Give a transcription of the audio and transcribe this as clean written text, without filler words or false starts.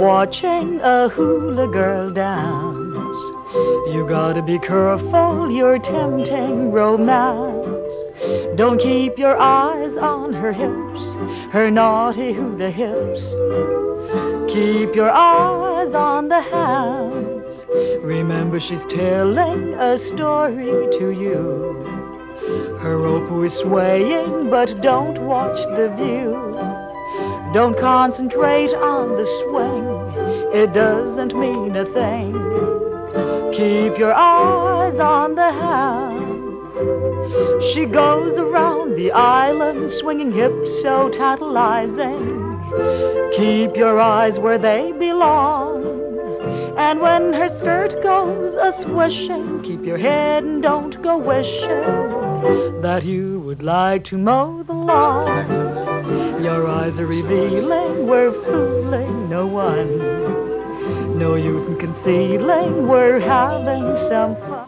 watching a hula girl dance. You gotta be careful, you're tempting romance. Don't keep your eyes on her hips, her naughty hula hips. Keep your eyes on the hands. Remember, she's telling a story to you. Her rope is swaying, but don't watch the view. Don't concentrate on the swing, it doesn't mean a thing. Keep your eyes on the hands. She goes around the island, swinging hips so tantalizing. Keep your eyes where they belong. And when her skirt goes a-swishing, keep your head and don't go wishing that you would like to mow the lawn. Your eyes are revealing, we're fooling no one. No use in concealing, we're having some fun.